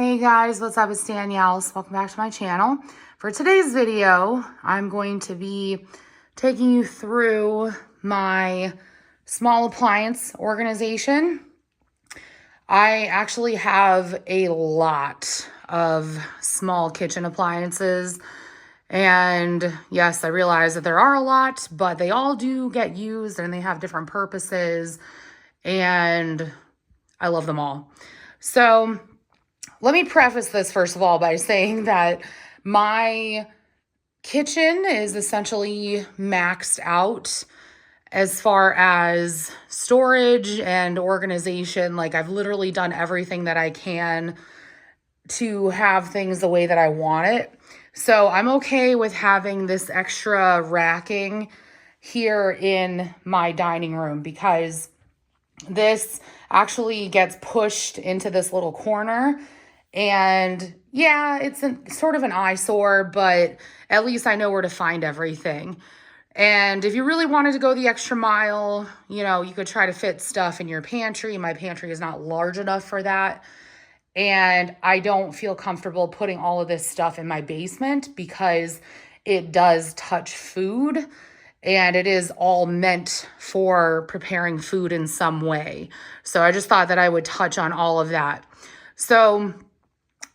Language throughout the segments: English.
Hey guys, what's up? It's Danielle. Welcome back to my channel. For today's video, I'm going to be taking you through my small appliance organization. I actually have a lot of small kitchen appliances. And yes, I realize that there are a lot, but they all do get used and they have different purposes. And I love them all. So let me preface this first of all by saying that my kitchen is essentially maxed out as far as storage and organization. Like I've literally done everything that I can to have things the way that I want it. So I'm okay with having this extra racking here in my dining room because this actually gets pushed into this little corner. And yeah, it's sort of an eyesore, but at least I know where to find everything. And if you really wanted to go the extra mile, you know, you could try to fit stuff in your pantry. My pantry is not large enough for that. And I don't feel comfortable putting all of this stuff in my basement because it does touch food and it is all meant for preparing food in some way. So I just thought that I would touch on all of that. So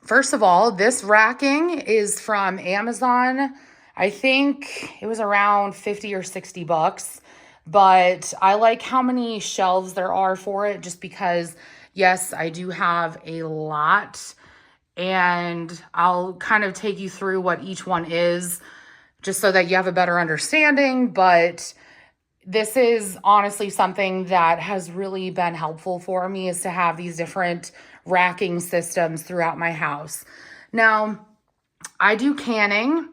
first of all, this racking is from Amazon. I think it was around 50 or 60 bucks, but I like how many shelves there are for it just because, yes, I do have a lot, and I'll kind of take you through what each one is just so that you have a better understanding, but this is honestly something that has really been helpful for me is to have these different racking systems throughout my house. Now, I do canning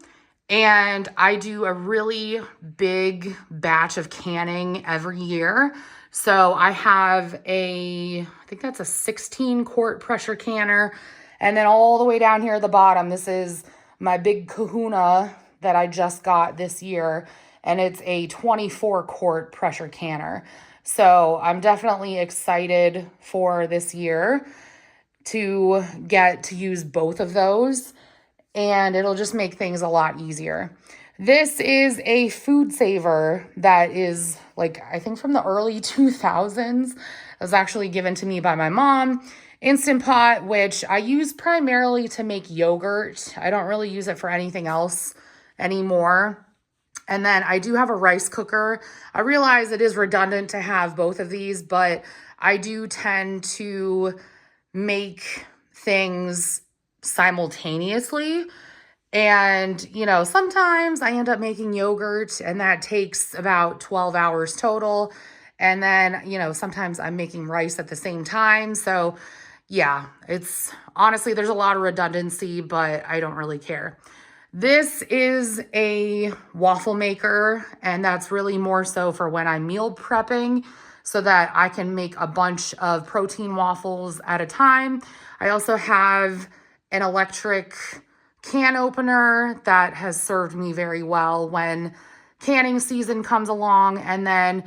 and I do a really big batch of canning every year. So I have I think that's a 16 quart pressure canner. And then all the way down here at the bottom, this is my big kahuna that I just got this year. And it's a 24 quart pressure canner. So I'm definitely excited for this year to get to use both of those, and it'll just make things a lot easier. This is a food saver that is like, I think from the early 2000s. It was actually given to me by my mom. Instant Pot, which I use primarily to make yogurt. I don't really use it for anything else anymore. And then I do have a rice cooker. I realize it is redundant to have both of these, but I do tend to make things simultaneously. And, you know, sometimes I end up making yogurt and that takes about 12 hours total. And then, you know, sometimes I'm making rice at the same time. So yeah, it's honestly, there's a lot of redundancy, but I don't really care. This is a waffle maker, and that's really more so for when I'm meal prepping so that I can make a bunch of protein waffles at a time. I also have an electric can opener that has served me very well when canning season comes along. And then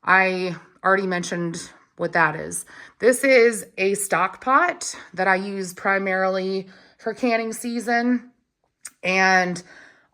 I already mentioned what that is. This is a stock pot that I use primarily for canning season. And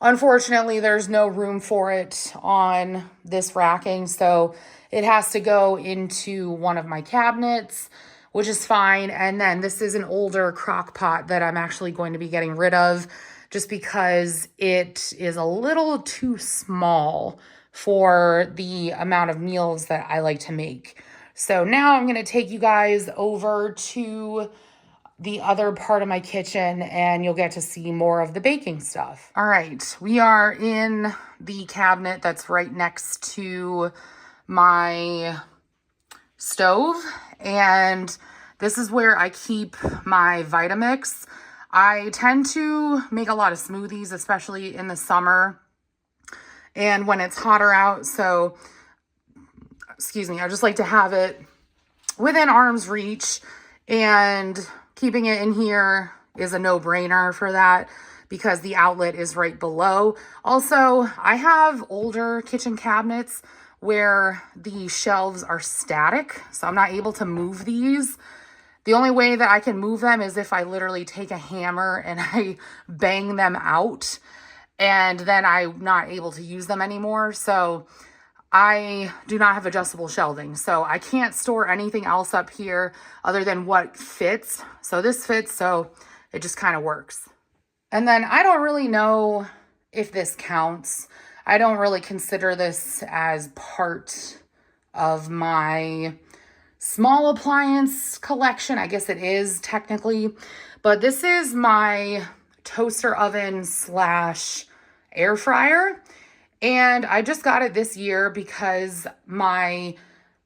unfortunately, there's no room for it on this racking, so it has to go into one of my cabinets, which is fine. And then this is an older crock pot that I'm actually going to be getting rid of just because it is a little too small for the amount of meals that I like to make. So now I'm going to take you guys over to the other part of my kitchen and you'll get to see more of the baking stuff. All right, we are in the cabinet that's right next to my stove, and this is where I keep my Vitamix. I tend to make a lot of smoothies, especially in the summer and when it's hotter out. So, excuse me, I just like to have it within arm's reach, and keeping it in here is a no-brainer for that because the outlet is right below. Also, I have older kitchen cabinets where the shelves are static, so I'm not able to move these. The only way that I can move them is if I literally take a hammer and I bang them out, and then I'm not able to use them anymore. So I do not have adjustable shelving, so I can't store anything else up here other than what fits. So this fits, so it just kind of works. And then I don't really know if this counts. I don't really consider this as part of my small appliance collection. I guess it is technically, but this is my toaster oven slash air fryer. And I just got it this year because my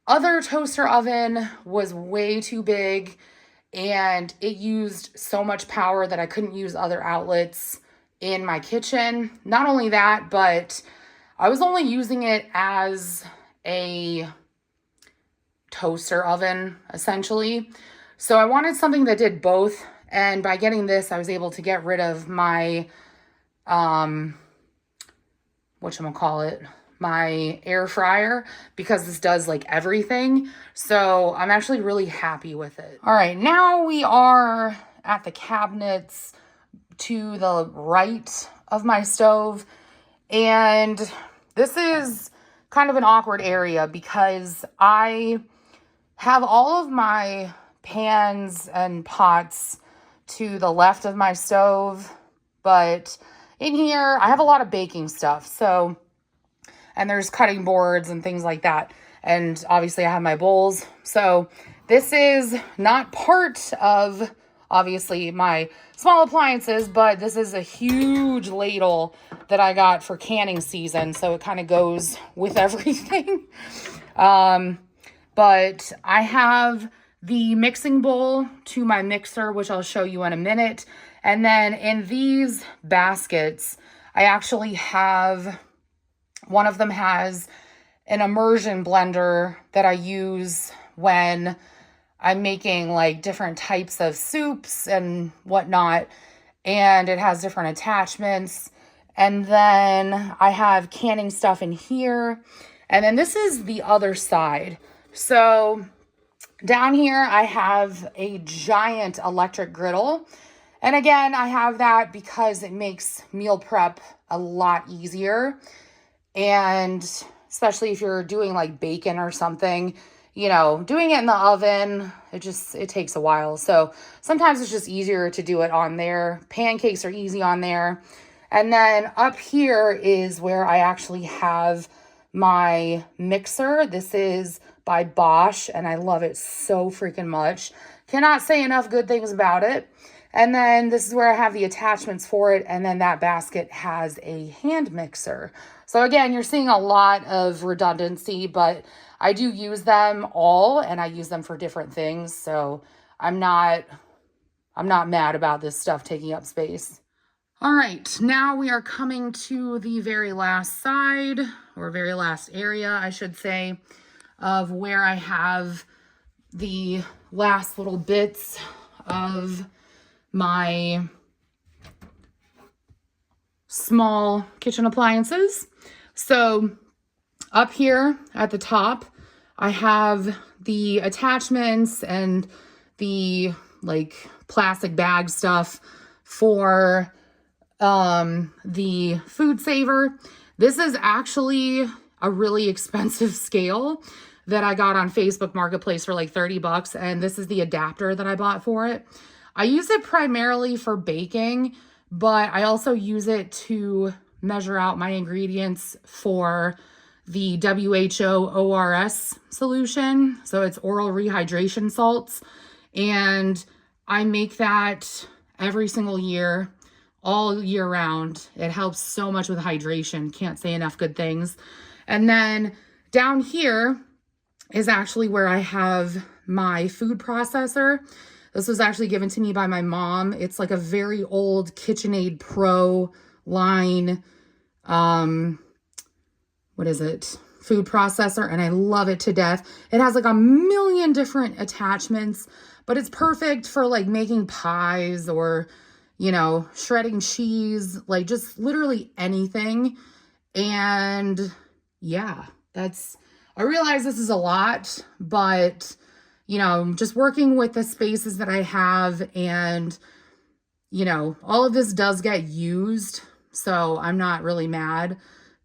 other toaster oven was way too big and it used so much power that I couldn't use other outlets in my kitchen. Not only that, but I was only using it as a toaster oven, essentially. So I wanted something that did both. And by getting this, I was able to get rid of my, my air fryer, because this does like everything. So I'm actually really happy with it. All right, now we are at the cabinets to the right of my stove. And this is kind of an awkward area because I have all of my pans and pots to the left of my stove, but in here I have a lot of baking stuff. So, and there's cutting boards and things like that. And obviously I have my bowls. So this is not part of obviously my small appliances, but this is a huge ladle that I got for canning season. So it kind of goes with everything. But I have the mixing bowl to my mixer, which I'll show you in a minute. And then in these baskets, I actually have, one of them has an immersion blender that I use when I'm making like different types of soups and whatnot. And it has different attachments. And then I have canning stuff in here. And then this is the other side. So down here, I have a giant electric griddle. And again, I have that because it makes meal prep a lot easier. And especially if you're doing like bacon or something, you know, doing it in the oven, it takes a while. So sometimes it's just easier to do it on there. Pancakes are easy on there. And then up here is where I actually have my mixer. This is by Bosch, and I love it so freaking much. Cannot say enough good things about it. And then this is where I have the attachments for it. And then that basket has a hand mixer. So again, you're seeing a lot of redundancy, but I do use them all and I use them for different things. So I'm not mad about this stuff taking up space. All right, now we are coming to the very last side, or very last area, I should say, of where I have the last little bits of my small kitchen appliances. So up here at the top, I have the attachments and the like plastic bag stuff for the food saver. This is actually a really expensive scale that I got on Facebook Marketplace for like 30 bucks. And this is the adapter that I bought for it. I use it primarily for baking, but I also use it to measure out my ingredients for the WHO ORS solution. So it's oral rehydration salts. And I make that every single year, all year round. It helps so much with hydration. Can't say enough good things. And then down here is actually where I have my food processor. This was actually given to me by my mom. It's like a very old KitchenAid Pro line, food processor, and I love it to death. It has like a million different attachments, but it's perfect for like making pies or, you know, shredding cheese, like just literally anything. And yeah, I realize this is a lot, but you know, just working with the spaces that I have, and, you know, all of this does get used, so I'm not really mad.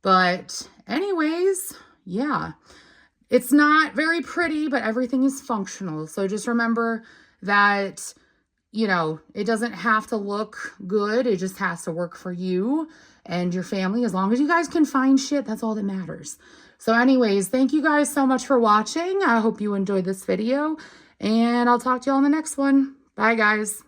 But anyways, yeah, it's not very pretty, but everything is functional. So just remember that, you know, it doesn't have to look good. It just has to work for you and your family. As long as you guys can find shit, that's all that matters. So anyways, thank you guys so much for watching. I hope you enjoyed this video, and I'll talk to you all in the next one. Bye, guys.